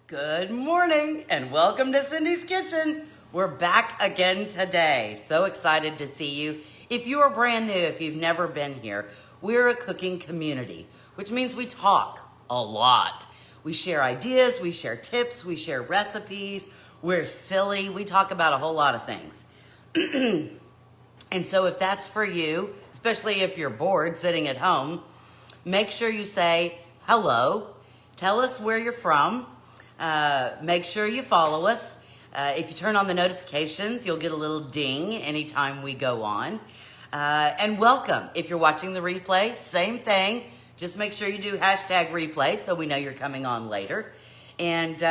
Good morning and welcome to Cindy's Kitchen. We're back again today. So excited to see you. If you are brand new, if you've never been here, we're a cooking community, which means we talk a lot. We share ideas, we share tips, we share recipes, we're silly, we talk about a whole lot of things. And so if that's for you, especially if you're bored sitting at home, make sure you say hello, tell us where you're from. Make sure you follow us. If you turn on the notifications, you'll get a little ding anytime we go on. And welcome. If you're watching the replay, same thing. Just make sure you do hashtag replay so we know you're coming on later. And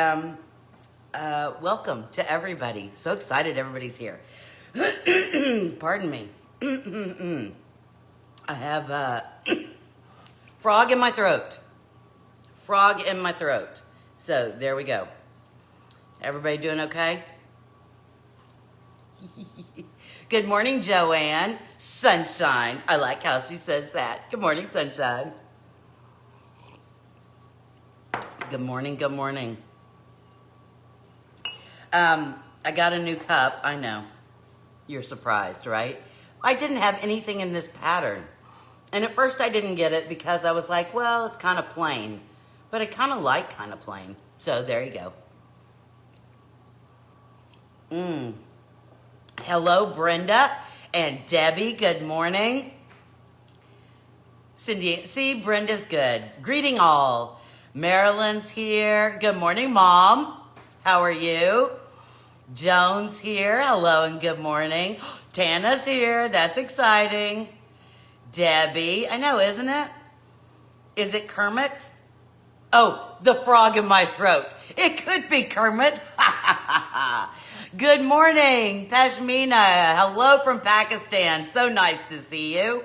welcome to everybody. So excited everybody's here. Pardon me. I have frog in my throat. Frog in my throat. So there we go. Everybody doing okay? Good morning, Joanne. Sunshine. I like how she says that. Good morning, Sunshine. Good morning, good morning. I got a new cup. I know. You're surprised, right? I didn't have anything in this pattern. And at first I didn't get it because I was like, well, it's kind of plain. But I kind of like kind of plain. So there you go. Hello, Brenda and Debbie. Good morning. Cindy, see, Brenda's good. Greeting all. Marilyn's here. Good morning, Mom. How are you? Joan's here. Hello and good morning. Tana's here. That's exciting. Debbie. I know, isn't it? Is it Kermit? Oh, the frog in my throat. It could be Kermit. Good morning, Pashmina. Hello from Pakistan. So nice to see you.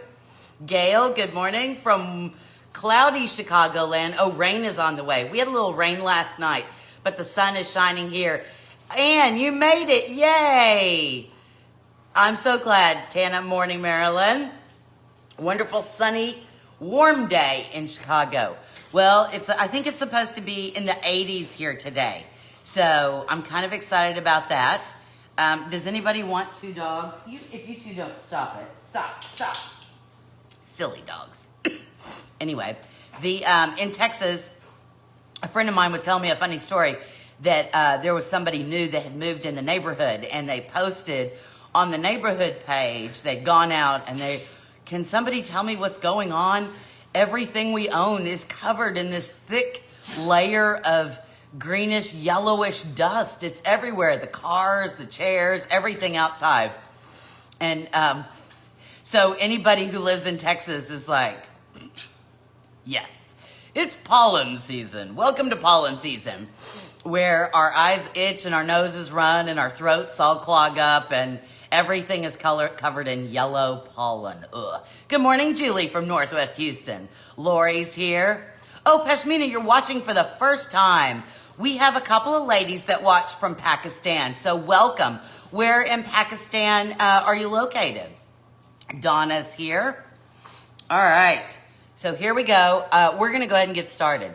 Gail, good morning from cloudy Chicagoland. Oh, rain is on the way. We had a little rain last night, but the sun is shining here. Ann, you made it. Yay. I'm so glad. Tana, morning, Maryland. Wonderful, sunny, warm day in Chicago. Well, I think it's supposed to be in the 80s here today. So I'm kind of excited about that. Does anybody want two dogs? If you two don't stop it. Stop. Silly dogs. Anyway, in Texas, a friend of mine was telling me a funny story that there was somebody new that had moved in the neighborhood, and they posted on the neighborhood page, they'd gone out and can somebody tell me what's going on? Everything we own is covered in this thick layer of greenish, yellowish dust. It's everywhere. The cars, the chairs, everything outside. And so anybody who lives in Texas is like, yes, it's pollen season. Welcome to pollen season, where our eyes itch and our noses run and our throats all clog up and everything is covered in yellow pollen. Ugh. Good morning, Julie from Northwest Houston. Lori's here. Oh, Pashmina, you're watching for the first time. We have a couple of ladies that watch from Pakistan, so welcome. Where in Pakistan are you located? Donna's here. All right, so here we go. We're going to go ahead and get started.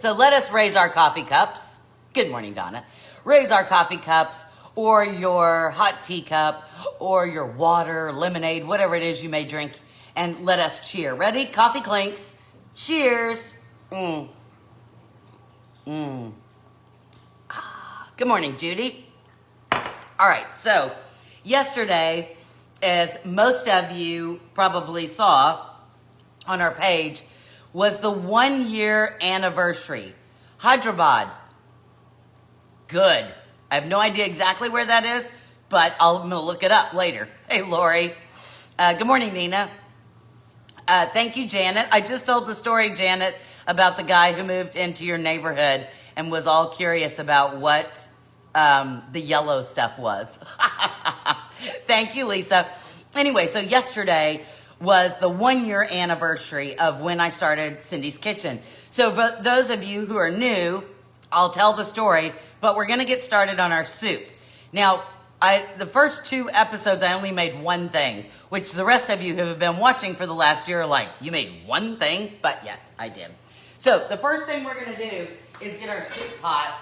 So let us raise our coffee cups. Good morning, Donna. Raise our coffee cups, or your hot teacup, or your water, lemonade, whatever it is you may drink, and let us cheer. Ready? Coffee clinks. Cheers. Good morning, Judy. All right, so yesterday, as most of you probably saw on our page, was the 1-year anniversary. Hyderabad. Good. I have no idea exactly where that is, but I'm going to look it up later. Hey, Lori. Good morning, Nina. Thank you, Janet. I just told the story, Janet, about the guy who moved into your neighborhood and was all curious about what the yellow stuff was. Thank you, Lisa. Anyway, so yesterday was the 1-year anniversary of when I started Cindy's Kitchen. So for those of you who are new, I'll tell the story, but we're going to get started on our soup. Now, the first 2 episodes, I only made one thing, which the rest of you who have been watching for the last year are like, you made one thing? But yes, I did. So the first thing we're gonna do is get our soup pot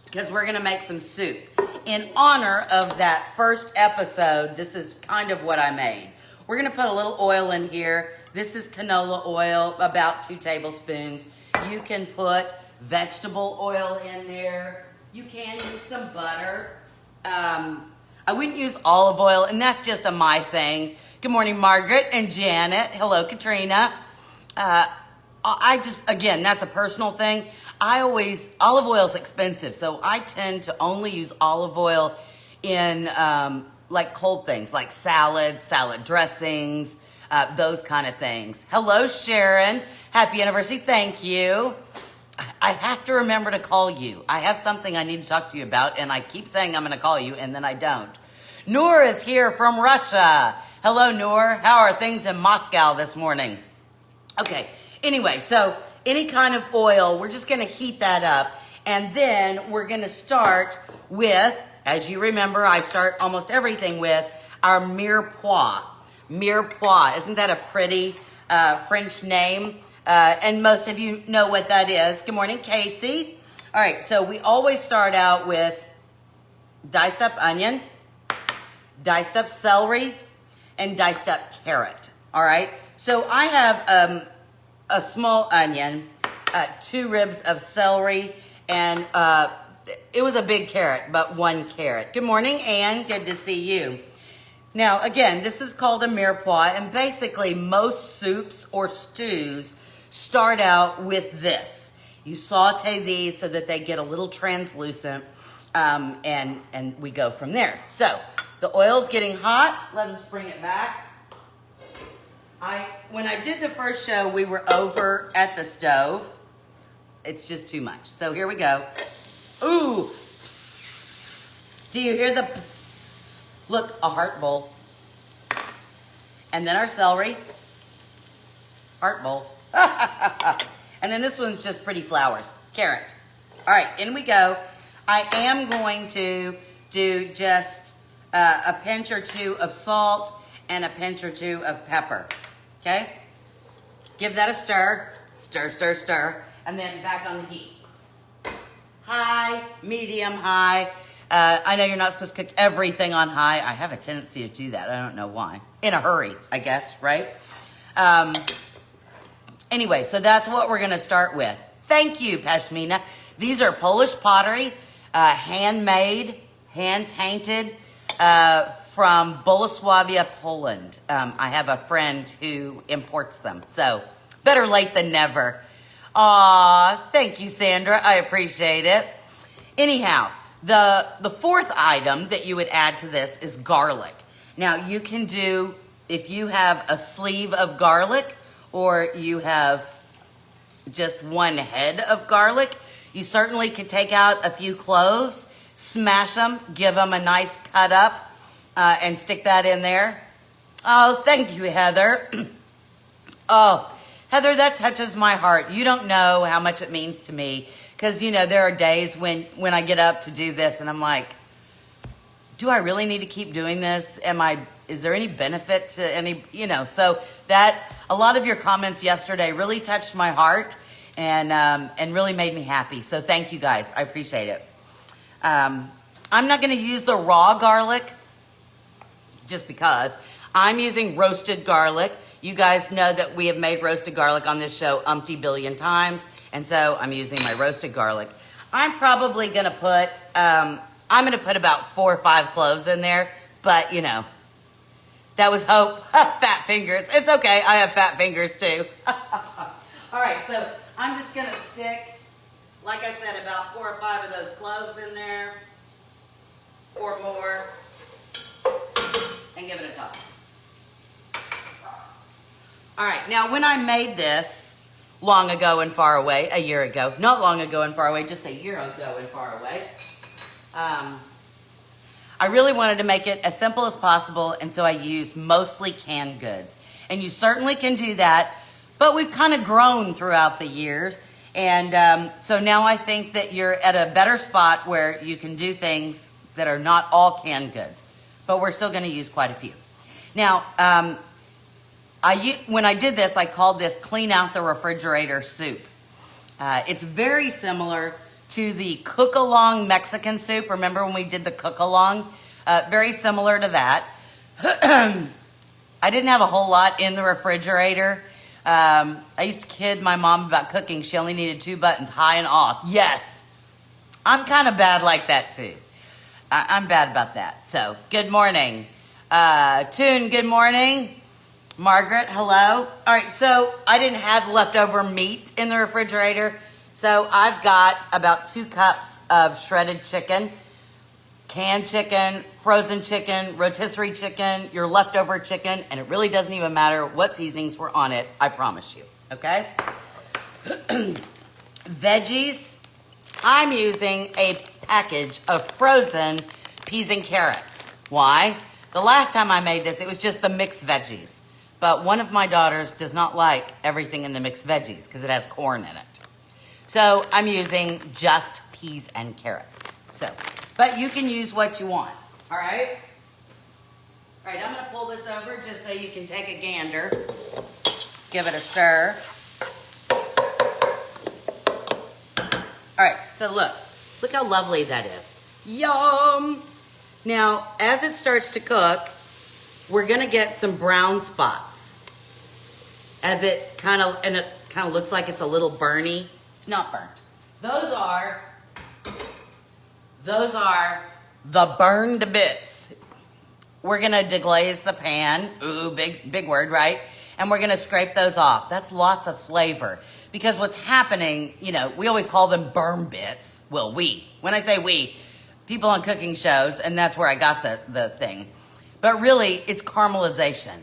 because we're gonna make some soup. In honor of that first episode, this is kind of what I made. We're gonna put a little oil in here. This is canola oil, about 2 tablespoons. You can put vegetable oil in there. You can use some butter. I wouldn't use olive oil, and that's just a my thing. Good morning, Margaret and Janet. Hello, Katrina. Again, that's a personal thing. Olive oil is expensive, so I tend to only use olive oil in like cold things, like salads, salad dressings, those kind of things. Hello, Sharon. Happy anniversary. Thank you. I have to remember to call you. I have something I need to talk to you about, and I keep saying I'm going to call you, and then I don't. Noor is here from Russia. Hello, Noor. How are things in Moscow this morning? Okay. Anyway, so any kind of oil, we're just going to heat that up, and then we're going to start with, as you remember, I start almost everything with our mirepoix. Mirepoix. Isn't that a pretty French name? And most of you know what that is. Good morning, Casey. All right, so we always start out with diced up onion, diced up celery, and diced up carrot. All right, so I have a small onion, 2 ribs of celery, and it was a big carrot, but 1 carrot. Good morning, Ann. Good to see you. Now, again, this is called a mirepoix, and basically most soups or stews start out with this. You saute these so that they get a little translucent, and we go from there. So the oil's getting hot. Let us bring it back. When I did the first show, we were over at the stove. It's just too much. So here we go. Ooh. Do you hear the psst? Look, a heart bowl. And then our celery. Heart bowl. And then this one's just pretty flowers. Carrot. All right, in we go. I am going to do just a pinch or 2 of salt and a pinch or 2 of pepper. Okay? Give that a stir. Stir, stir, stir. And then back on the heat. High, medium, high. I know you're not supposed to cook everything on high. I have a tendency to do that. I don't know why. In a hurry, I guess, right? Anyway, so that's what we're going to start with. Thank you, Pashmina. These are Polish pottery, handmade, hand-painted, from Bolesławia, Poland. I have a friend who imports them, so better late than never. Aw, thank you, Sandra. I appreciate it. Anyhow, the 4th item that you would add to this is garlic. Now, you can do, if you have a sleeve of garlic or you have just 1 head of garlic, you certainly could take out a few cloves, smash them, give them a nice cut up, and stick that in there. Oh, thank you, Heather. Oh, Heather, that touches my heart. You don't know how much it means to me. Because, you know, there are days when I get up to do this and I'm like, do I really need to keep doing this? Is there any benefit to any, so that, a lot of your comments yesterday really touched my heart and really made me happy. So thank you guys. I appreciate it. I'm not going to use the raw garlic just because. I'm using roasted garlic. You guys know that we have made roasted garlic on this show umpty billion times. And so I'm using my roasted garlic. I'm probably going to put, about 4 or 5 cloves in there. But, that was hope. Fat fingers. It's okay. I have fat fingers too. All right. So I'm just going to stick, like I said, about 4 or 5 of those cloves in there or more and give it a toss. All right. Now, when I made this, long ago and far away, a year ago. Not long ago and far away, just a year ago and far away. I really wanted to make it as simple as possible, and so I used mostly canned goods. And you certainly can do that, but we've kind of grown throughout the years. And so now I think that you're at a better spot where you can do things that are not all canned goods. But we're still going to use quite a few. Now, when I did this, I called this Clean Out the Refrigerator Soup. It's very similar to the cook-along Mexican soup. Remember when we did the cook-along? Very similar to that. I didn't have a whole lot in the refrigerator. I used to kid my mom about cooking. She only needed 2 buttons, high and off. Yes, I'm kind of bad like that too. I'm bad about that. So, good morning. Toon, good morning. Margaret, hello. All right, so I didn't have leftover meat in the refrigerator. So I've got about 2 cups of shredded chicken, canned chicken, frozen chicken, rotisserie chicken, your leftover chicken, and it really doesn't even matter what seasonings were on it, I promise you, okay? Veggies, I'm using a package of frozen peas and carrots. Why? The last time I made this, it was just the mixed veggies. But one of my daughters does not like everything in the mixed veggies because it has corn in it. So I'm using just peas and carrots. So, but you can use what you want, all right? All right, I'm gonna pull this over just so you can take a gander. Give it a stir. All right, so look how lovely that is. Yum! Now, as it starts to cook, we're gonna get some brown spots. As it kind of looks like it's a little burny. It's not burnt. Those are the burned bits. We're gonna deglaze the pan. Ooh, big word, right? And we're gonna scrape those off. That's lots of flavor. Because what's happening, you know, we always call them burn bits. Well, when I say we, people on cooking shows, and that's where I got the thing. But really, it's caramelization.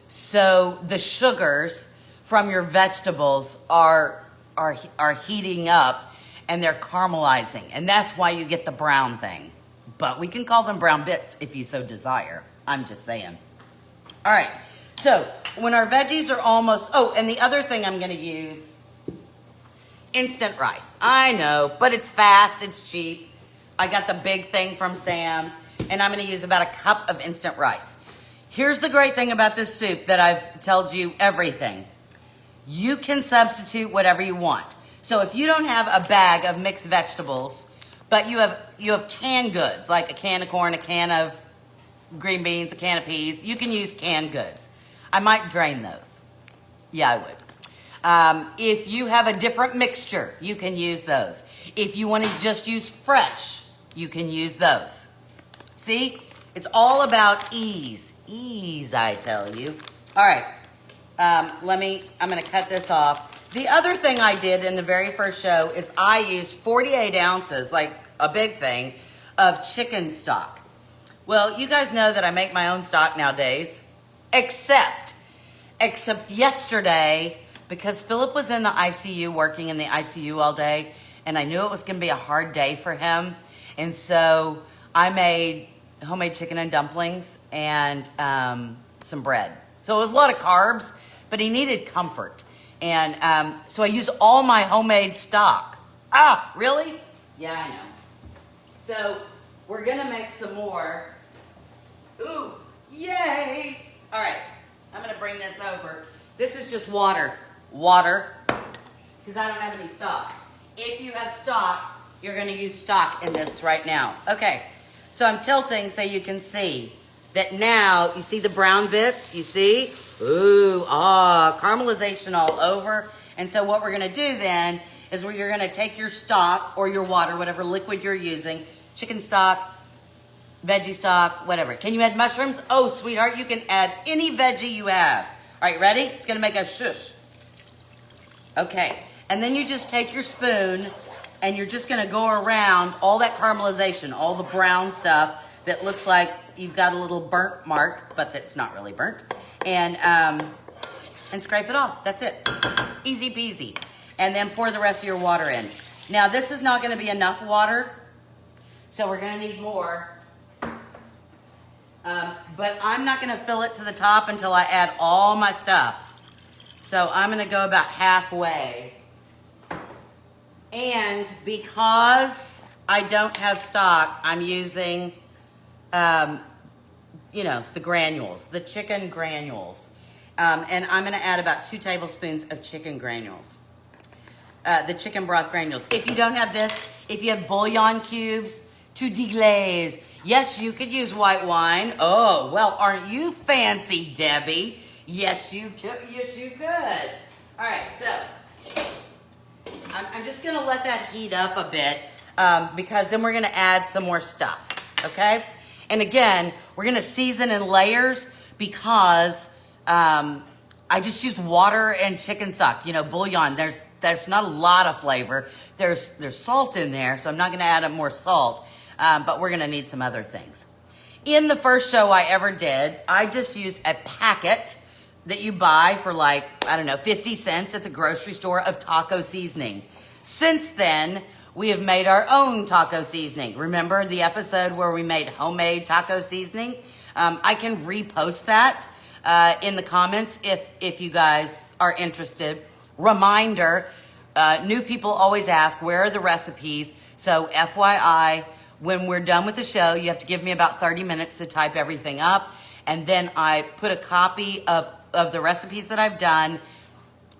So the sugars from your vegetables are heating up and they're caramelizing. And that's why you get the brown thing. But we can call them brown bits if you so desire. I'm just saying. All right. So when our veggies are almost, and the other thing I'm going to use, instant rice. I know, but it's fast, it's cheap. I got the big thing from Sam's, and I'm going to use about a cup of instant rice. Here's the great thing about this soup that I've told you everything. You can substitute whatever you want. So if you don't have a bag of mixed vegetables, but you have canned goods, like a can of corn, a can of green beans, a can of peas, you can use canned goods. I might drain those. Yeah, I would. If you have a different mixture, you can use those. If you want to just use fresh, you can use those. See? It's all about ease. Ease, I tell you. All right. I'm going to cut this off. The other thing I did in the very first show is I used 48 ounces, like a big thing, of chicken stock. Well, you guys know that I make my own stock nowadays, except yesterday, because Philip was in the ICU, working in the ICU all day, and I knew it was going to be a hard day for him. And so I made homemade chicken and dumplings and some bread. So it was a lot of carbs, but he needed comfort. And so I used all my homemade stock. Ah, really? Yeah, I know. So we're going to make some more. Ooh, yay! All right, I'm going to bring this over. This is just water. Water, because I don't have any stock. If you have stock, you're going to use stock in this right now. Okay, so I'm tilting so you can see that now, you see the brown bits, you see? Ooh, caramelization all over. And so what we're going to do then is you're going to take your stock or your water, whatever liquid you're using, chicken stock, veggie stock, whatever. Can you add mushrooms? Oh, sweetheart, you can add any veggie you have. All right, ready? It's going to make a shush. Okay, and then you just take your spoon and you're just going to go around all that caramelization, all the brown stuff that looks like you've got a little burnt mark, but that's not really burnt, and scrape it off. That's it. Easy peasy. And then pour the rest of your water in. Now, this is not going to be enough water, so we're going to need more. But I'm not going to fill it to the top until I add all my stuff. So I'm going to go about halfway. And because I don't have stock, I'm using, the granules, the chicken granules. And I'm going to add about 2 tablespoons of chicken granules. the chicken broth granules. If you don't have this, if you have bouillon cubes to deglaze, yes, you could use white wine. Oh, well, aren't you fancy, Debbie? Yes, you could. Yes, you could. All right, so I'm just gonna let that heat up a bit because then we're gonna add some more stuff, okay? And again, we're gonna season in layers because I just used water and chicken stock, you know, bouillon. There's not a lot of flavor. There's salt in there, so I'm not gonna add more salt, but we're gonna need some other things. In the first show I ever did, I just used a packet that you buy for like, I don't know, 50 cents at the grocery store of taco seasoning. Since then, we have made our own taco seasoning. Remember the episode where we made homemade taco seasoning? I can repost that in the comments if you guys are interested. Reminder, new people always ask, where are the recipes? So FYI, when we're done with the show, you have to give me about 30 minutes to type everything up. And then I put a copy of the recipes that I've done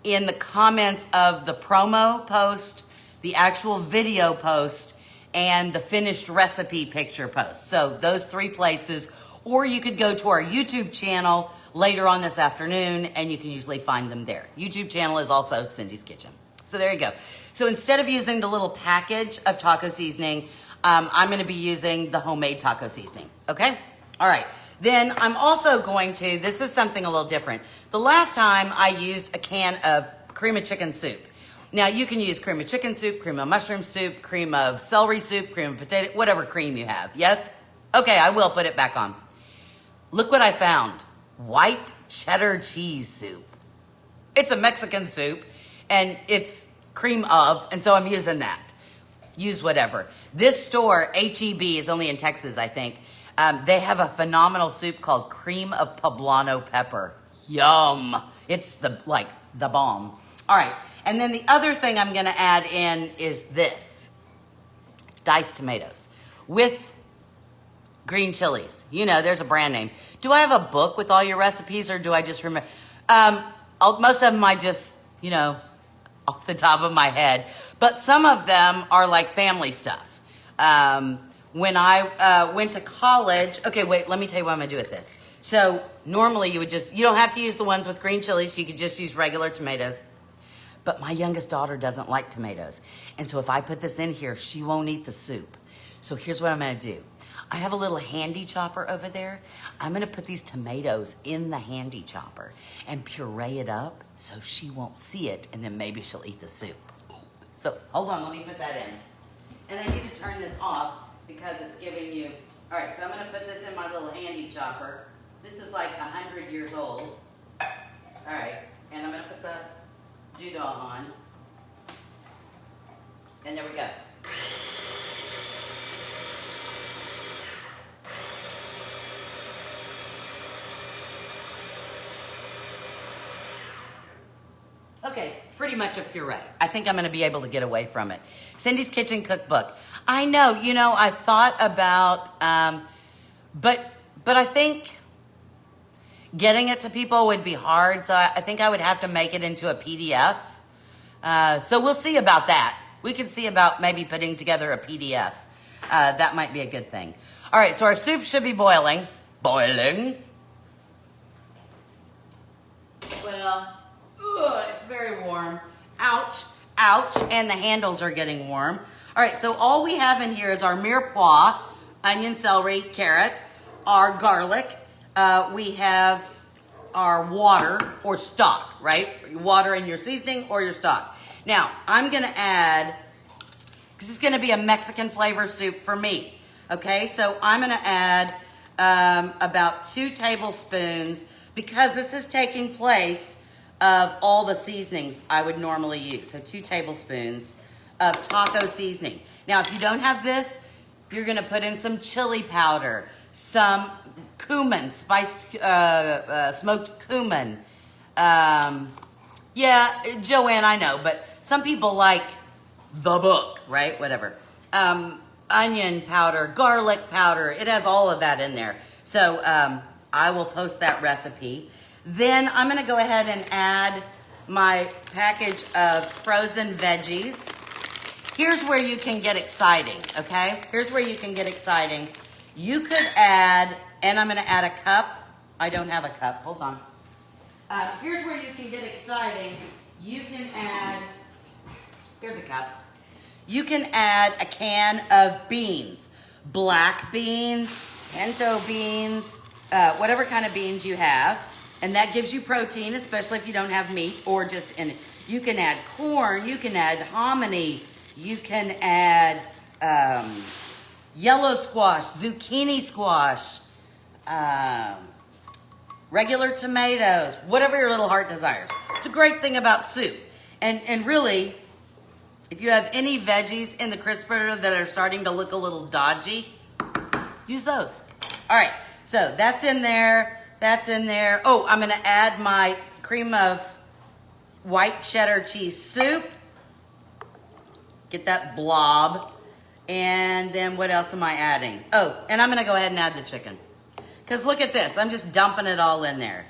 in the comments of the promo post, the actual video post, and the finished recipe picture post. So those 3 places, or you could go to our YouTube channel later on this afternoon and you can usually find them there. YouTube channel is also Cindy's Kitchen. So there you go. So instead of using the little package of taco seasoning, I'm gonna be using the homemade taco seasoning, okay? All right. Then I'm also going to, this is something a little different. The last time I used a can of cream of chicken soup. Now you can use cream of chicken soup, cream of mushroom soup, cream of celery soup, cream of potato, whatever cream you have, yes? Okay, I will put it back on. Look what I found, white cheddar cheese soup. It's a Mexican soup and it's cream of, and so I'm using that. Use whatever. This store, H-E-B, it's only in Texas, I think. They have a phenomenal soup called cream of poblano pepper. Yum. It's the bomb. All right. And then the other thing I'm going to add in is this. Diced tomatoes with green chilies. You know, there's a brand name. Do I have a book with all your recipes or do I just remember? Most of them I just, you know, off the top of my head. But some of them are like family stuff. When I went to college, okay, wait, let me tell you what I'm gonna do with this. So normally you don't have to use the ones with green chilies, you could just use regular tomatoes. But my youngest daughter doesn't like tomatoes. And so if I put this in here, she won't eat the soup. So here's what I'm gonna do. I have a little handy chopper over there. I'm gonna put these tomatoes in the handy chopper and puree it up so she won't see it and then maybe she'll eat the soup. So hold on, let me put that in. And I need to turn this off because it's giving you, all right, so I'm gonna put this in my little handy chopper. This is like 100 years old. All right, and I'm gonna put the doodah on. And there we go. Okay, pretty much a puree. I think I'm gonna be able to get away from it. Cindy's Kitchen Cookbook. I know, you know, I thought about, but I think getting it to people would be hard, so I think I would have to make it into a PDF. So we'll see about that. We could see about maybe putting together a PDF. That might be a good thing. All right, so our soup should be boiling. Boiling. Well, it's very warm. Ouch, ouch, and the handles are getting warm. All right, so all we have in here is our mirepoix, onion, celery, carrot, our garlic. We have our water or stock, right? Water in your seasoning or your stock. Now, I'm gonna add, because it's gonna be a Mexican flavor soup for me, okay? So I'm gonna add about 2 tablespoons, because this is taking place of all the seasonings I would normally use. So 2 tablespoons of taco seasoning. Now, if you don't have this, you're gonna put in some chili powder, some cumin, spiced, smoked cumin. Yeah, Joanne, I know, but some people like the book, right? Whatever. Onion powder, garlic powder, it has all of that in there. So I will post that recipe. Then I'm gonna go ahead and add my package of frozen veggies. Here's where you can get exciting, okay? Here's where you can get exciting. You could add, and I'm gonna add a cup. I don't have a cup, hold on. Here's where you can get exciting. You can add, here's a cup. You can add a can of beans. Black beans, pinto beans, whatever kind of beans you have. And that gives you protein, especially if you don't have meat or just in it. You can add corn, you can add hominy, you can add yellow squash, zucchini squash, regular tomatoes, whatever your little heart desires. It's a great thing about soup. And really, if you have any veggies in the crisper that are starting to look a little dodgy, use those. All right, so that's in there. That's in there. Oh, I'm gonna add my cream of white cheddar cheese soup. Get that blob. And then what else am I adding? Oh, and I'm gonna go ahead and add the chicken. Because look at this, I'm just dumping it all in there.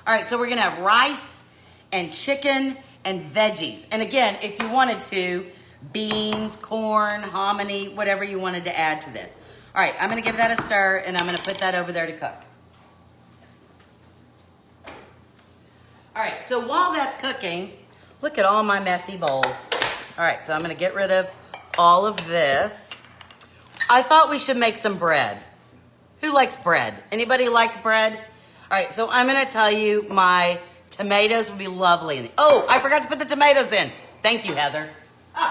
All right, so we're gonna have rice and chicken and veggies. And again, if you wanted to, beans, corn, hominy, whatever you wanted to add to this. All right, I'm gonna give that a stir and I'm gonna put that over there to cook. All right, so while that's cooking, look at all my messy bowls. All right, so I'm gonna get rid of all of this. I thought we should make some bread. Who likes bread? Anybody like bread? All right, so I'm gonna tell you my tomatoes would be lovely. Oh, I forgot to put the tomatoes in. Thank you, Heather. All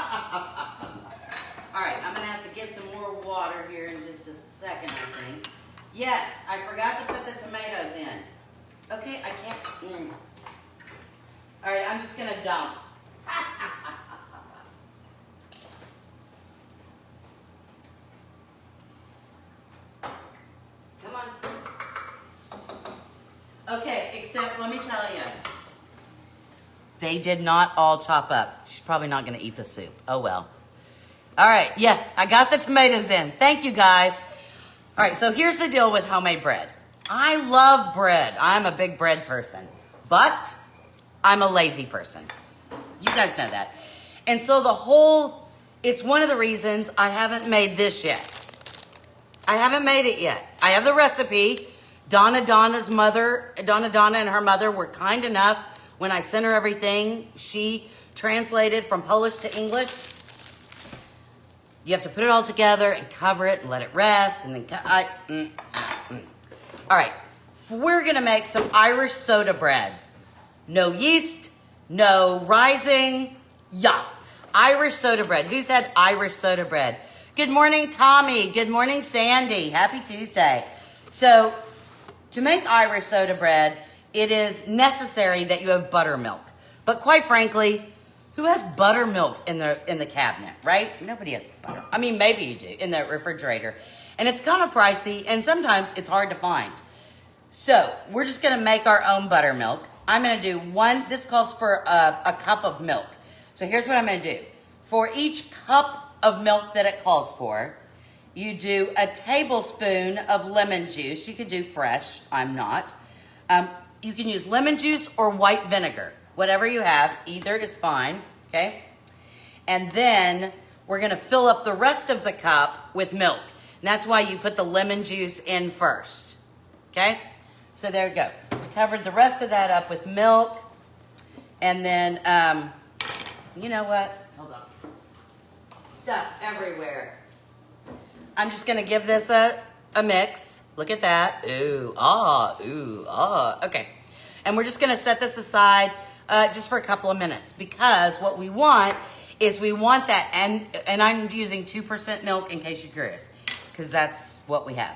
right, I'm gonna have to get some more water here in just a second, I think. Yes, I forgot to put the tomatoes in. Okay, I can't. All right, I'm just gonna dump. Come on. Okay, except let me tell you, they did not all chop up. She's probably not gonna eat the soup. Oh well. All right, yeah, I got the tomatoes in. Thank you, guys. All right, so here's the deal with homemade bread. I love bread. I'm a big bread person, but I'm a lazy person. You guys know that. And so it's one of the reasons I haven't made this yet. I haven't made it yet. I have the recipe. Donna and her mother were kind enough when I sent her everything. She translated from Polish to English. You have to put it all together and cover it and let it rest and then All right, we're gonna make some Irish soda bread. No yeast, no rising, yeah. Irish soda bread. Who's had Irish soda bread? Good morning, Tommy. Good morning, Sandy. Happy Tuesday. So, to make Irish soda bread, it is necessary that you have buttermilk. But quite frankly, who has buttermilk in the cabinet, right? Nobody has butter. I mean, maybe you do, in the refrigerator. And it's kind of pricey, and sometimes it's hard to find. So, we're just gonna make our own buttermilk. I'm gonna do this calls for a cup of milk. So here's what I'm gonna do. For each cup of milk that it calls for, you do a tablespoon of lemon juice. You could do fresh, I'm not. You can use lemon juice or white vinegar. Whatever you have, either is fine, okay? And then we're gonna fill up the rest of the cup with milk. And that's why you put the lemon juice in first, okay? So there we go. We covered the rest of that up with milk. And then, you know what? Hold on. Stuff everywhere. I'm just gonna give this a mix. Look at that. Ooh, ah. Okay. And we're just gonna set this aside just for a couple of minutes, because what we want is that, and I'm using 2% milk in case you're curious, because that's what we have.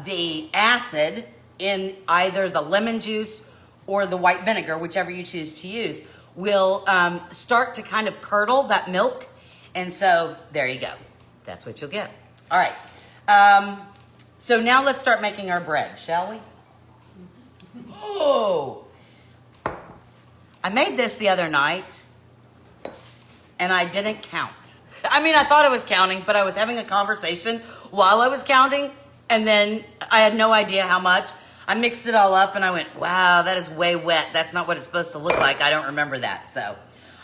The acid in either the lemon juice or the white vinegar, whichever you choose to use, will start to kind of curdle that milk. And so there you go. That's what you'll get. All right. So now let's start making our bread, shall we? Oh, I made this the other night and I didn't count. I mean, I thought I was counting, but I was having a conversation while I was counting, and then I had no idea how much. I mixed it all up and I went, wow, that is way wet. That's not what it's supposed to look like. I don't remember that. So,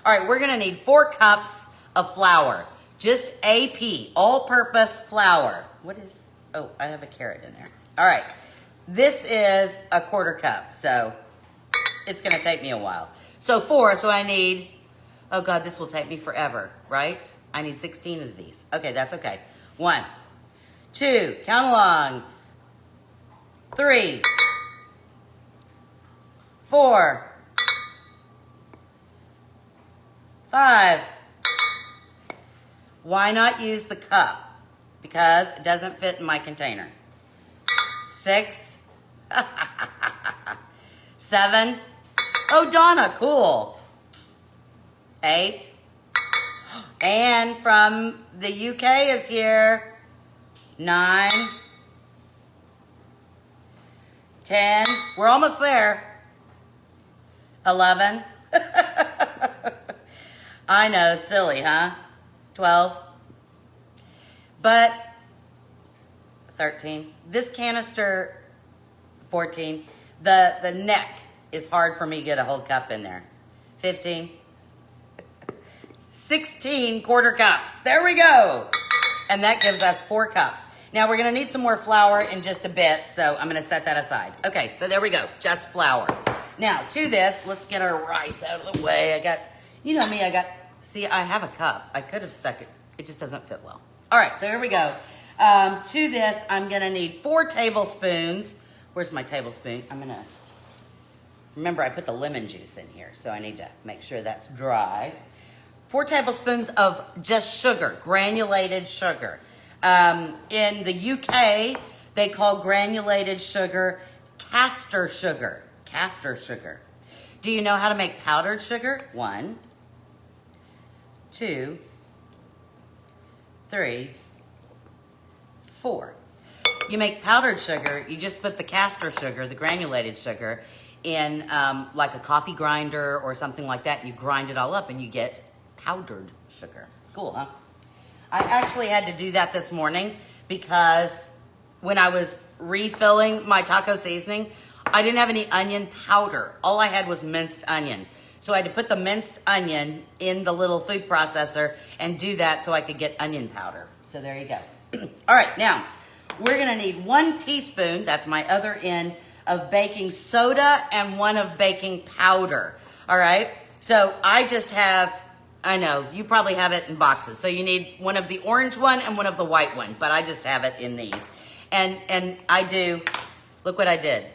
all right, we're gonna need 4 cups of flour. Just AP, all-purpose flour. What is, oh, I have a carrot in there. All right, this is a 1/4 cup, so it's gonna take me a while. So 4, so I need, oh God, this will take me forever, right? I need 16 of these. Okay, that's okay. 1, 2, count along. 3, 4, 5. Why not use the cup? Because it doesn't fit in my container. 6, 7. Oh, Donna, cool. 8. And from the UK is here. 9. 10. We're almost there. 11. I know, silly, huh? 12. But 13. This canister, 14. The neck is hard for me to get a whole cup in there. 15. 16 1/4 cups. There we go. And that gives us 4 cups. Now we're gonna need some more flour in just a bit, so I'm gonna set that aside. Okay, so there we go, just flour. Now to this, let's get our rice out of the way. I got, you know me, see, I have a cup. I could have stuck it, it just doesn't fit well. All right, so here we go. To this, I'm gonna need 4 tablespoons. Where's my tablespoon? Remember I put the lemon juice in here, so I need to make sure that's dry. 4 tablespoons of just sugar, granulated sugar. In the UK, they call granulated sugar castor sugar. Castor sugar. Do you know how to make powdered sugar? 1, 2, 3, 4. You make powdered sugar, you just put the castor sugar, the granulated sugar, in like a coffee grinder or something like that. You grind it all up and you get powdered sugar. Cool, huh? I actually had to do that this morning because when I was refilling my taco seasoning, I didn't have any onion powder. All I had was minced onion. So I had to put the minced onion in the little food processor and do that so I could get onion powder. So there you go. All right, now we're gonna need 1 teaspoon, that's my other end, of baking soda and 1 of baking powder. All right, so I just have, I know, you probably have it in boxes. So you need 1 of the orange one and 1 of the white one, but I just have it in these. And I do, look what I did.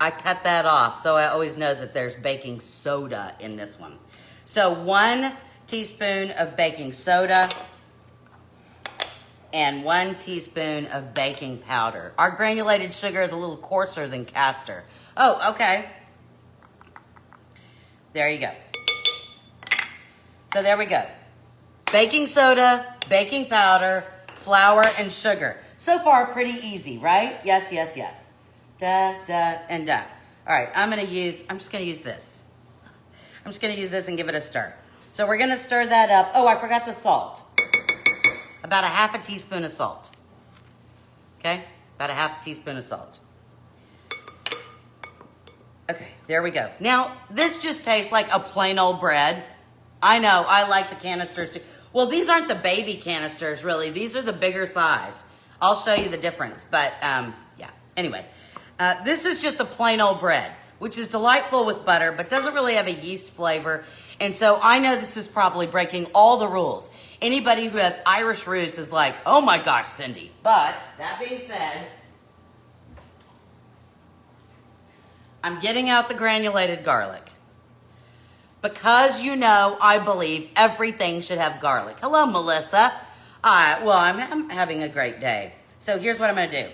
I cut that off, so I always know that there's baking soda in this one. So 1 teaspoon of baking soda and 1 teaspoon of baking powder. Our granulated sugar is a little coarser than castor. Oh, okay. There you go. So there we go. Baking soda, baking powder, flour, and sugar. So far, pretty easy, right? Yes, yes, yes. Da, da, and da. All right, I'm just gonna use this. I'm just gonna use this and give it a stir. So we're gonna stir that up. Oh, I forgot the salt. About a 1/2 teaspoon of salt. Okay, about a 1/2 teaspoon of salt. Okay, there we go. Now, this just tastes like a plain old bread. I know, I like the canisters too. Well, these aren't the baby canisters, really. These are the bigger size. I'll show you the difference, but yeah. Anyway, this is just a plain old bread, which is delightful with butter, but doesn't really have a yeast flavor. And so I know this is probably breaking all the rules. Anybody who has Irish roots is like, oh my gosh, Cindy. But that being said, I'm getting out the granulated garlic. Because you know, I believe everything should have garlic. Hello, Melissa. Well, I'm having a great day. So here's what I'm gonna do.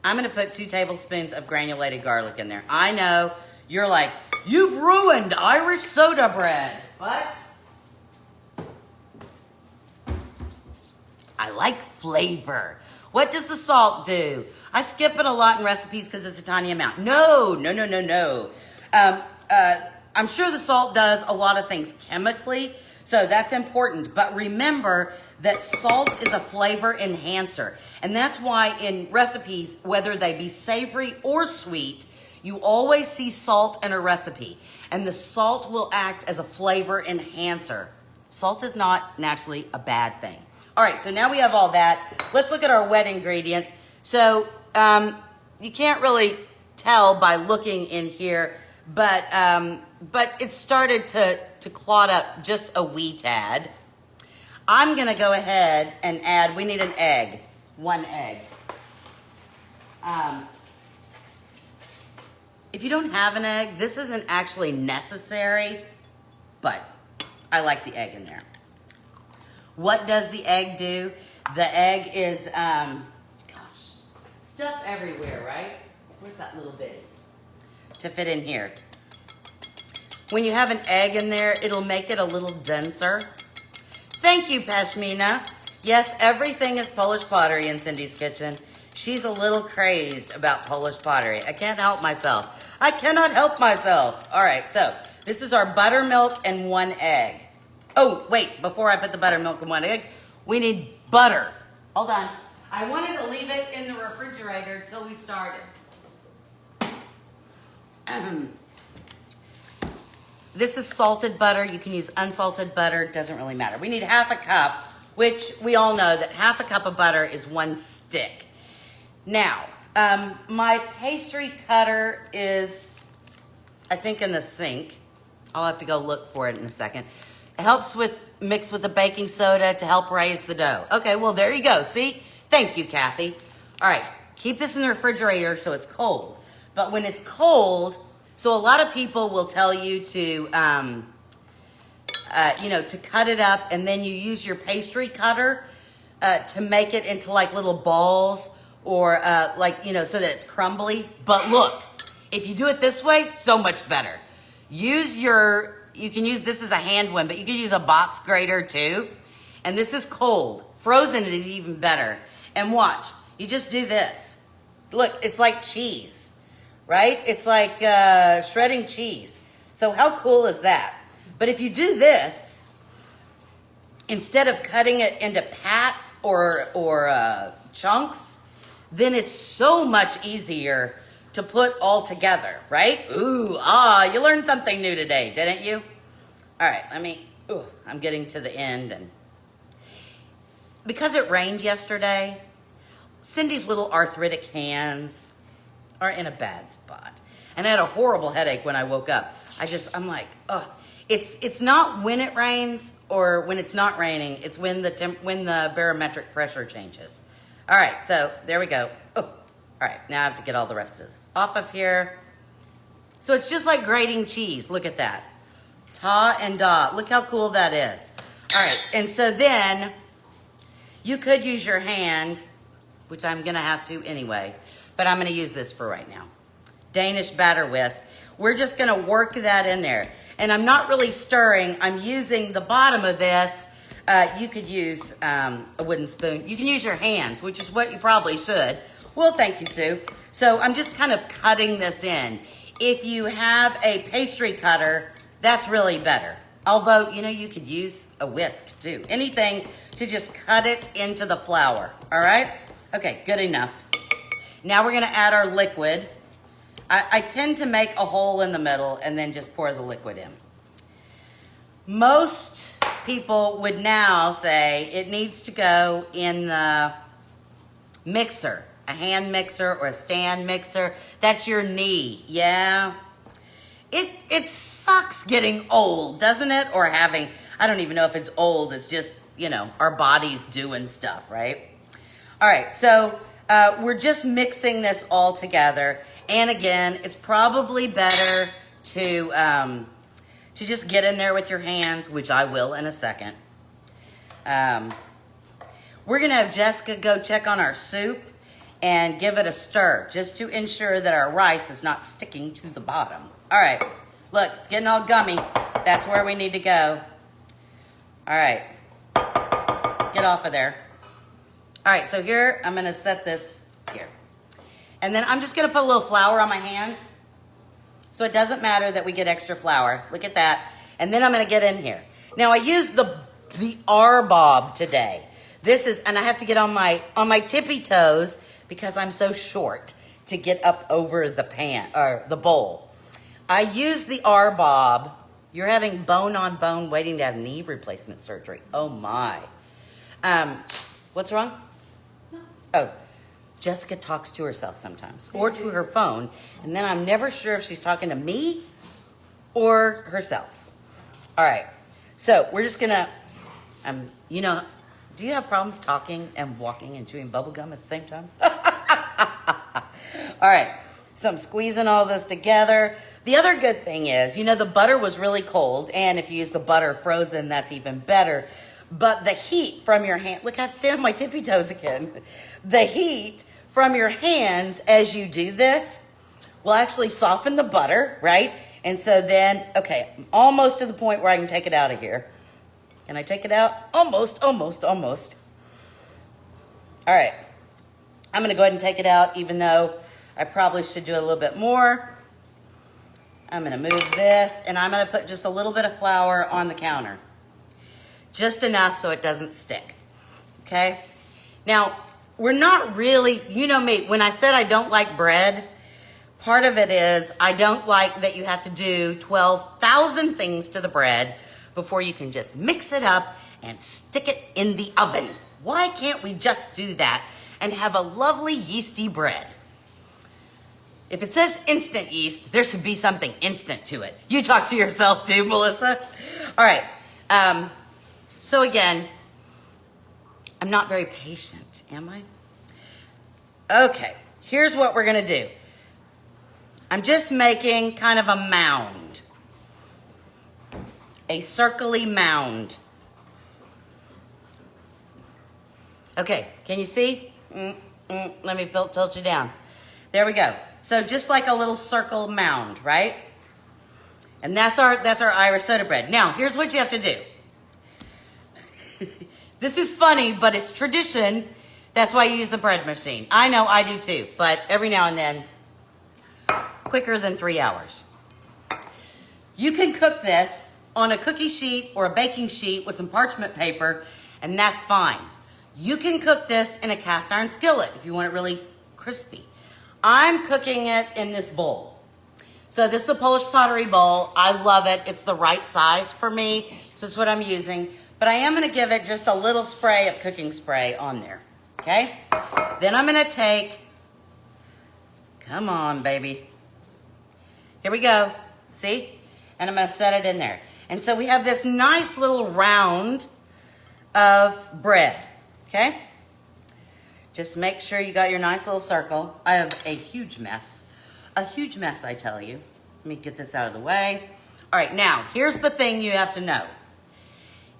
I'm gonna put 2 tablespoons of granulated garlic in there. I know, you're like, you've ruined Irish soda bread. But I like flavor. What does the salt do? I skip it a lot in recipes because it's a tiny amount. No. I'm sure the salt does a lot of things chemically. So that's important. But remember that salt is a flavor enhancer. And that's why in recipes, whether they be savory or sweet, you always see salt in a recipe. And the salt will act as a flavor enhancer. Salt is not naturally a bad thing. All right, so now we have all that. Let's look at our wet ingredients. So you can't really tell by looking in here, but it started to clot up just a wee tad. I'm gonna go ahead and add, we need an egg, 1 egg. If you don't have an egg, this isn't actually necessary, but I like the egg in there. What does the egg do? The egg is, stuff everywhere, right? Where's that little bitty? To fit in here. When you have an egg in there, it'll make it a little denser. Thank you, Pashmina. Yes, everything is Polish pottery in Cindy's kitchen. She's a little crazed about Polish pottery. I can't help myself. I cannot help myself. All right, so this is our buttermilk and 1 egg. Oh, wait, before I put the buttermilk and 1 egg, we need butter. Hold on. I wanted to leave it in the refrigerator till we started. This is salted butter. You can use unsalted butter. Doesn't really matter. We need 1/2 cup, which we all know that 1/2 cup of butter is 1 stick. Now, my pastry cutter is, I think, in the sink. I'll have to go look for it in a second. It helps mix with the baking soda to help raise the dough. Okay, well, there you go. See? Thank you, Kathy. All right, keep this in the refrigerator so it's cold. But when it's cold, so a lot of people will tell you to, to cut it up, and then you use your pastry cutter to make it into like little balls or so that it's crumbly. But look, if you do it this way, so much better. You can use, this is a hand one, but you can use a box grater too. And this is cold. Frozen it is even better. And watch, you just do this. Look, it's like cheese, right? It's like shredding cheese. So how cool is that? But if you do this, instead of cutting it into pats or chunks, then it's so much easier to put all together, right? Ooh, you learned something new today, didn't you? All right, I'm getting to the end. And because it rained yesterday, Cindy's little arthritic hands are in a bad spot. And I had a horrible headache when I woke up. I'm like, it's not when it rains or when it's not raining, it's when the barometric pressure changes. All right, so there we go. All right, now I have to get all the rest of this off of here. So it's just like grating cheese. Look at that. Ta and da. Look how cool that is. All right, and so then you could use your hand, which I'm going to have to anyway, but I'm going to use this for right now. Danish batter whisk. We're just going to work that in there. And I'm not really stirring. I'm using the bottom of this. You could use a wooden spoon. You can use your hands, which is what you probably should. Well, thank you, Sue. So I'm just kind of cutting this in. If you have a pastry cutter, that's really better. Although, you could use a whisk too. Anything to just cut it into the flour, all right? Okay, good enough. Now we're gonna add our liquid. I tend to make a hole in the middle and then just pour the liquid in. Most people would now say it needs to go in the mixer. A hand mixer or a stand mixer. That's your knee, yeah? It sucks getting old, doesn't it? Or having, I don't even know if it's old, it's just, our bodies doing stuff, right? All right, so we're just mixing this all together. And again, it's probably better to just get in there with your hands, which I will in a second. We're gonna have Jessica go check on our soup and give it a stir, just to ensure that our rice is not sticking to the bottom. All right, look, it's getting all gummy. That's where we need to go. All right, get off of there. All right, so here, I'm gonna set this here. And then I'm just gonna put a little flour on my hands. So it doesn't matter that we get extra flour. Look at that. And then I'm gonna get in here. Now I use the R-bob today. This is, and I have to get on my tippy toes because I'm so short to get up over the pan or the bowl. I use the R-bob. You're having bone on bone waiting to have knee replacement surgery. Oh my. What's wrong? Oh, Jessica talks to herself sometimes or to her phone, and then I'm never sure if she's talking to me or herself. All right, so we're just gonna, you know, do you have problems talking and walking and chewing bubble gum at the same time? All right, so I'm squeezing all this together. The other good thing is, you know, the butter was really cold, and if you use the butter frozen, that's even better. But the heat from your hand, look, I have to stand on my tippy toes again. The heat from your hands as you do this will actually soften the butter, right? And so then, okay, almost to the point where I can take it out of here. Can I take it out? Almost. All right, I'm gonna go ahead and take it out, even though I probably should do a little bit more. I'm gonna move this, and I'm gonna put just a little bit of flour on the counter. Just enough so it doesn't stick, okay? Now, we're not really, you know me, when I said I don't like bread, part of it is I don't like that you have to do 12,000 things to the bread before you can just mix it up and stick it in the oven. Why can't we just do that and have a lovely yeasty bread? If it says instant yeast, there should be something instant to it. You talk to yourself too, Melissa. All right. So again, I'm not very patient, am I? Okay, here's what we're gonna do. I'm just making kind of a mound. A circle-y mound. Okay, can you see? Let me tilt you down. There we go. So just like a little circle mound, right? And that's our Irish soda bread. Now, here's what you have to do. This is funny, but it's tradition. That's why you use the bread machine. I know, I do too, but every now and then, quicker than 3 hours. You can cook this on a cookie sheet or a baking sheet with some parchment paper, and that's fine. You can cook this in a cast iron skillet if you want it really crispy. I'm cooking it in this bowl. So this is a Polish pottery bowl. I love it. It's the right size for me. So that's what I'm using. But I am going to give it just a little spray of cooking spray on there. Okay? Then I'm going to take, come on, baby. Here we go. See? And I'm going to set it in there. And so we have this nice little round of bread. Okay? Just make sure you got your nice little circle. I have a huge mess. A huge mess, I tell you. Let me get this out of the way. All right, now, here's the thing you have to know.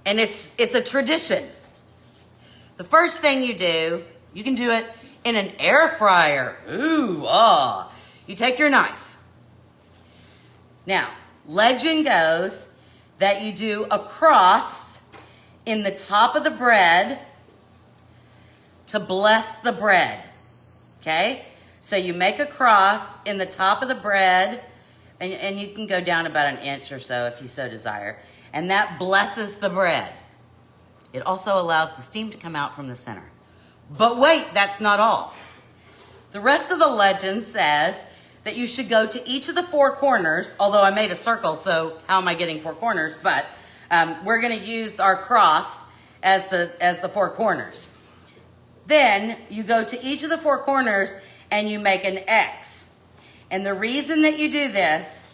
And it's a tradition. The first thing you do, you can do it in an air fryer. Ooh, ah. You take your knife. Now, legend goes that you do a cross in the top of the bread to bless the bread, okay? So you make a cross in the top of the bread, and you can go down about an inch or so if you so desire, and that blesses the bread. It also allows the steam to come out from the center. But wait, that's not all. The rest of the legend says that you should go to each of the four corners, although I made a circle, so how am I getting four corners? But we're gonna use our cross as the four corners. Then you go to each of the four corners and you make an X. And the reason that you do this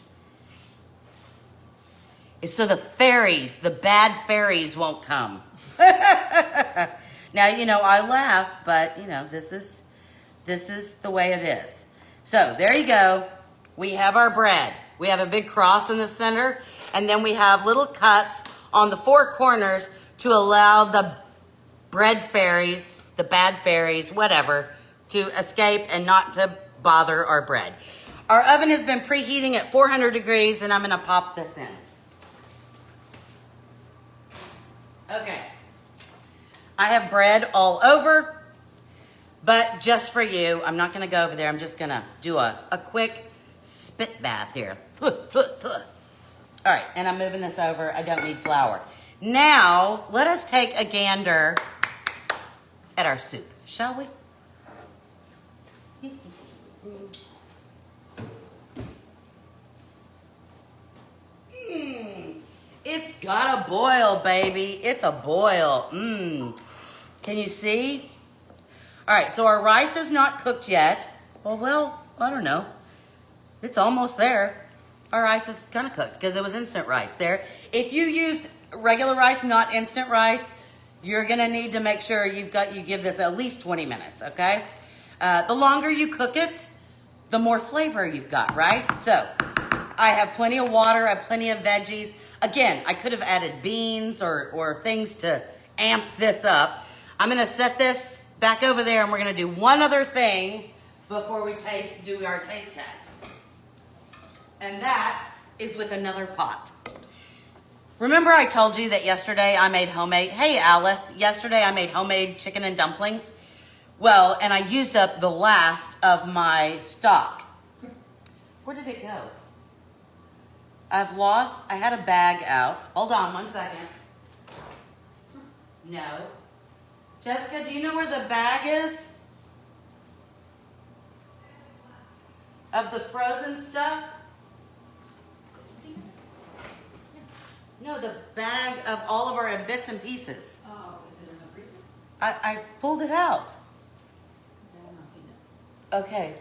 is so the fairies, the bad fairies won't come. Now, you know, I laugh, but you know, this is the way it is. So there you go. We have our bread. We have a big cross in the center, and then we have little cuts on the four corners to allow the bread fairies, the bad fairies, whatever, to escape and not to bother our bread. Our oven has been preheating at 400 degrees, and I'm gonna pop this in. Okay. I have bread all over, but just for you, I'm not gonna go over there. I'm just gonna do a quick spit bath here. All right, and I'm moving this over. I don't need flour. Now, let us take a gander at our soup, shall we? It's got a boil, baby. It's a boil. Can you see? All right, so our rice is not cooked yet. Well, I don't know. It's almost there. Our rice is kind of cooked because it was instant rice there. If you use regular rice, not instant rice, you're gonna need to make sure you give this at least 20 minutes, okay? The longer you cook it, the more flavor you've got, right? So I have plenty of water, I have plenty of veggies. Again, I could have added beans or things to amp this up. I'm gonna set this back over there and we're gonna do one other thing before we do our taste test. And that is with another pot. Remember I told you that yesterday I made hey Alice, yesterday I made homemade chicken and dumplings? Well, and I used up the last of my stock. Where did it go? I had a bag out. Hold on 1 second. No. Jessica, do you know where the bag is? Of the frozen stuff? No, the bag of all of our bits and pieces. Oh, is it in the freezer? I pulled it out. Okay, I'm not seeing it. Okay.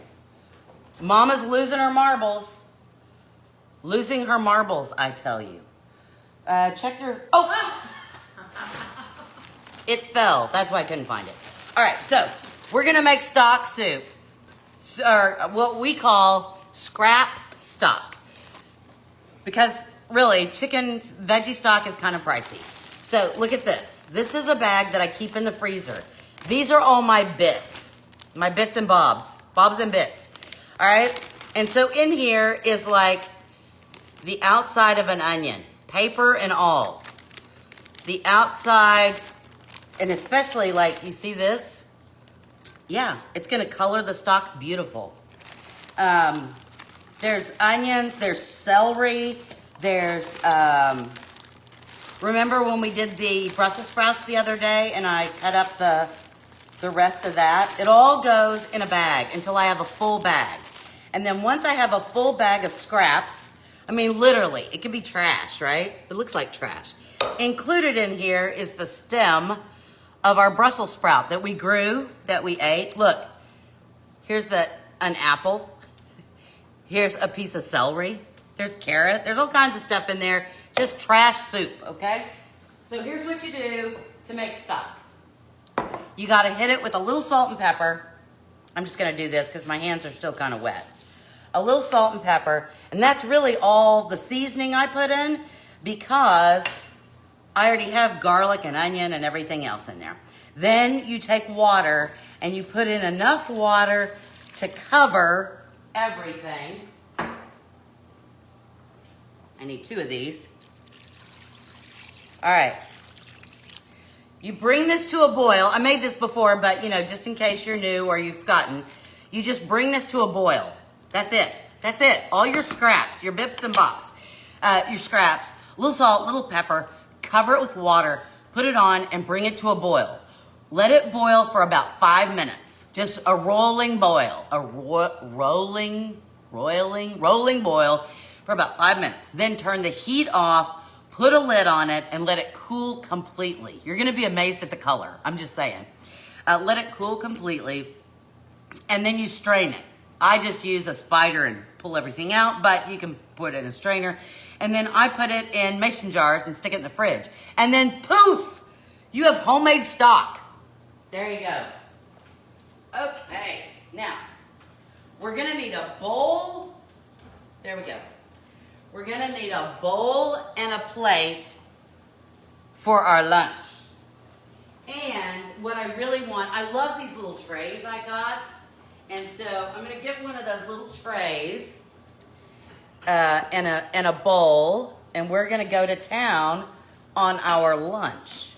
Mama's losing her marbles. Losing her marbles, I tell you. Check your... Oh! It fell. That's why I couldn't find it. All right, so we're going to make stock soup. Or what we call scrap stock. Because really, veggie stock is kind of pricey. So look at this. This is a bag that I keep in the freezer. These are all my bits and bobs and bits. All right? And so in here is like the outside of an onion, paper and all. The outside, and especially like, you see this? Yeah, it's gonna color the stock beautiful. There's onions, there's celery, there's, remember when we did the Brussels sprouts the other day and I cut up the rest of that? It all goes in a bag until I have a full bag. And then once I have a full bag of scraps, I mean, literally, it could be trash, right? It looks like trash. Included in here is the stem of our Brussels sprout that we grew, that we ate. Look, here's an apple. Here's a piece of celery. There's carrot. There's all kinds of stuff in there. Just trash soup, okay? So here's what you do to make stock. You got to hit it with a little salt and pepper. I'm just going to do this because my hands are still kind of wet. A little salt and pepper, and that's really all the seasoning I put in because I already have garlic and onion and everything else in there. Then you take water and you put in enough water to cover everything. I need 2 of these. All right. You bring this to a boil. I made this before, but just in case you're new or you've forgotten, you just bring this to a boil. That's it. That's it. All your scraps, your bips and bops, your scraps, a little salt, little pepper, cover it with water, put it on and bring it to a boil. Let it boil for about 5 minutes. Just a rolling boil, rolling boil for about 5 minutes. Then turn the heat off, put a lid on it and let it cool completely. You're gonna be amazed at the color. I'm just saying. Let it cool completely and then you strain it. I just use a spider and pull everything out, but you can put it in a strainer. And then I put it in mason jars and stick it in the fridge. And then poof, you have homemade stock. There you go. Okay, now we're gonna need a bowl. There we go. We're gonna need a bowl and a plate for our lunch. And what I really want, I love these little trays I got. And so I'm gonna get one of those little trays and a bowl, and we're gonna go to town on our lunch.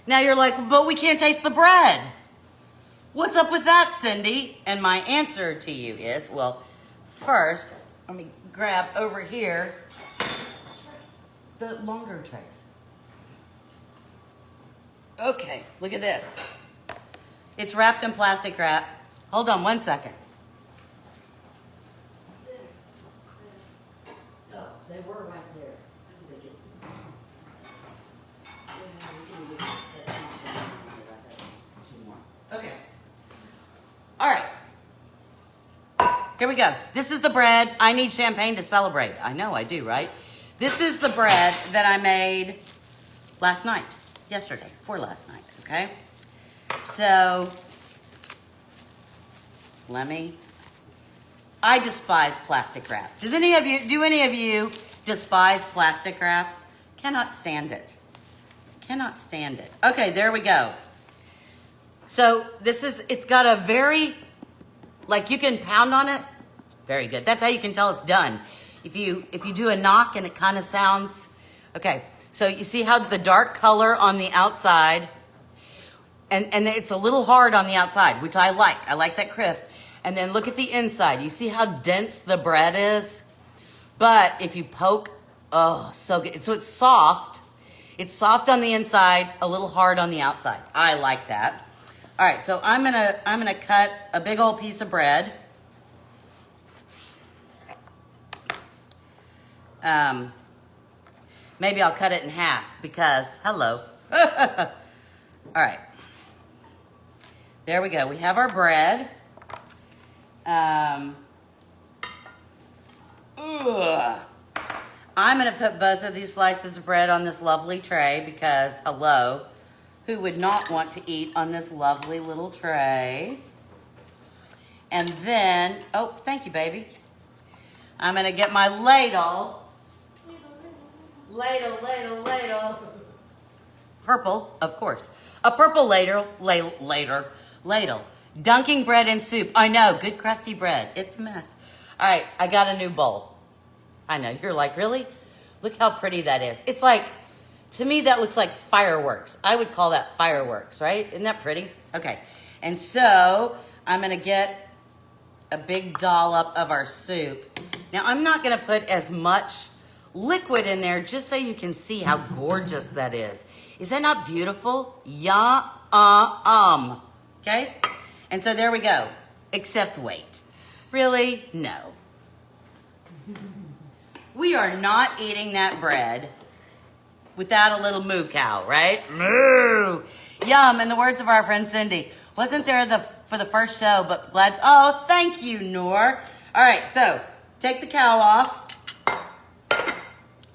Now you're like, but we can't taste the bread. What's up with that, Cindy? And my answer to you is, well, first, let me grab over here the longer trays. Okay, look at this. It's wrapped in plastic wrap. Hold on 1 second. Oh, they were right there. Okay. All right. Here we go. This is the bread. I need champagne to celebrate. I know I do, right? This is the bread that I made yesterday, for last night, okay? So, I despise plastic wrap. Do any of you despise plastic wrap? Cannot stand it. Cannot stand it. Okay, there we go. So it's got a very, like you can pound on it. Very good. That's how you can tell it's done. If you do a knock and it kind of sounds, okay. So you see how the dark color on the outside, and it's a little hard on the outside, which I like. I like that crisp. And then look at the inside. You see how dense the bread is? But if you poke, oh, so good. So it's soft. It's soft on the inside, a little hard on the outside. I like that. All right, so I'm gonna cut a big old piece of bread. Maybe I'll cut it in half because, hello. All right. There we go. We have our bread. I'm going to put both of these slices of bread on this lovely tray because, hello, who would not want to eat on this lovely little tray? And then, oh, thank you, baby. I'm going to get my ladle. Ladle. Purple, of course. A purple ladle. Dunking bread in soup. I know, good crusty bread. It's a mess. All right, I got a new bowl. I know, you're like, really? Look how pretty that is. It's like, to me, that looks like fireworks. I would call that fireworks, right? Isn't that pretty? Okay, and so I'm gonna get a big dollop of our soup. Now, I'm not gonna put as much liquid in there just so you can see how gorgeous that is. Is that not beautiful? Okay? And so there we go. Except wait. Really? No. We are not eating that bread without a little moo cow, right? Moo! Yum, in the words of our friend Cindy. Wasn't there for the first show, but glad. Oh, thank you, Noor. All right, so take the cow off.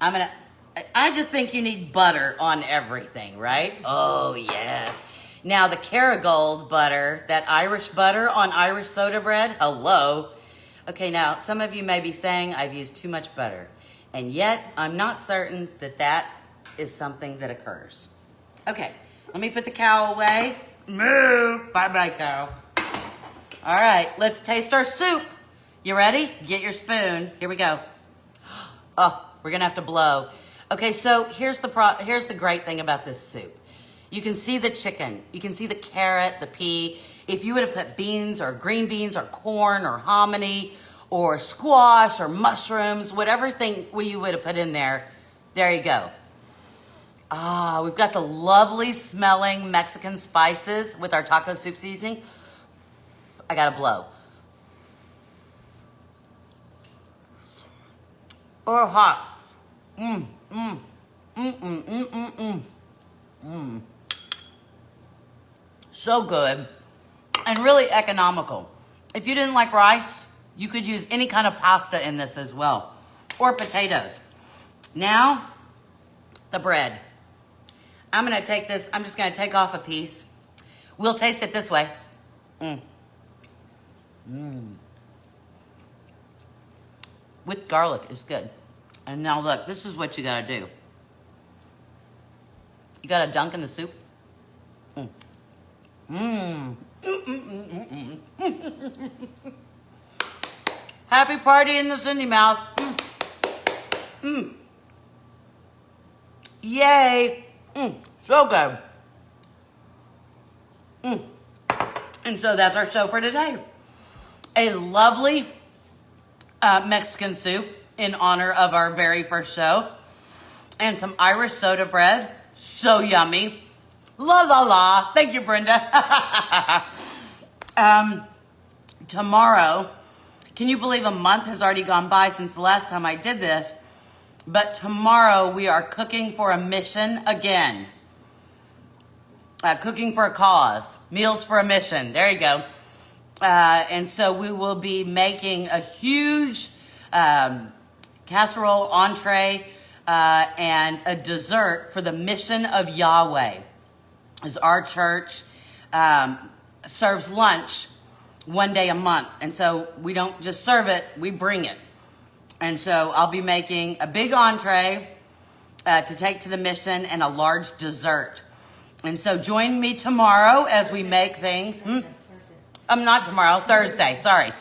I just think you need butter on everything, right? Oh, yes. Now, the Kerrygold butter, that Irish butter on Irish soda bread, hello. Okay, now, some of you may be saying I've used too much butter, and yet I'm not certain that that is something that occurs. Okay, let me put the cow away. Moo! Bye-bye, cow. All right, let's taste our soup. You ready? Get your spoon. Here we go. Oh, we're gonna have to blow. Okay, so here's the great thing about this soup. You can see the chicken. You can see the carrot, the pea. If you would have put beans or green beans or corn or hominy or squash or mushrooms, whatever thing you would have put in there, there you go. Ah, we've got the lovely smelling Mexican spices with our taco soup seasoning. I gotta blow. Oh, hot. So good and really economical. If you didn't like rice, you could use any kind of pasta in this as well, or potatoes. Now, the bread. I'm gonna take this, I'm just gonna take off a piece. We'll taste it this way. With garlic, it's good. And now look, this is what you gotta do. You gotta dunk in the soup. Happy party in the Cindy mouth. Yay. So good. And so that's our show for today. A lovely Mexican soup in honor of our very first show. And some Irish soda bread. So yummy. La la la. Thank you, Brenda. Tomorrow, can you believe a month has already gone by since the last time I did this? But tomorrow we are cooking for a mission again. Cooking for a cause. Meals for a mission. There you go. And so we will be making a huge casserole, entree, and a dessert for the mission of Yahweh. As our church serves lunch one day a month. And so we don't just serve it, we bring it. And so I'll be making a big entree to take to the mission and a large dessert. And so join me tomorrow as we make things. Not tomorrow, Thursday, sorry.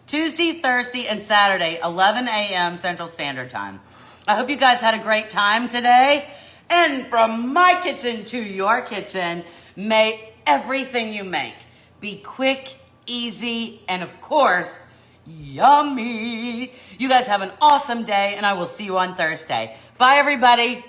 Tuesday, Thursday, and Saturday, 11 a.m. Central Standard Time. I hope you guys had a great time today. And from my kitchen to your kitchen, may everything you make be quick, easy, and of course, yummy. You guys have an awesome day, and I will see you on Thursday. Bye, everybody.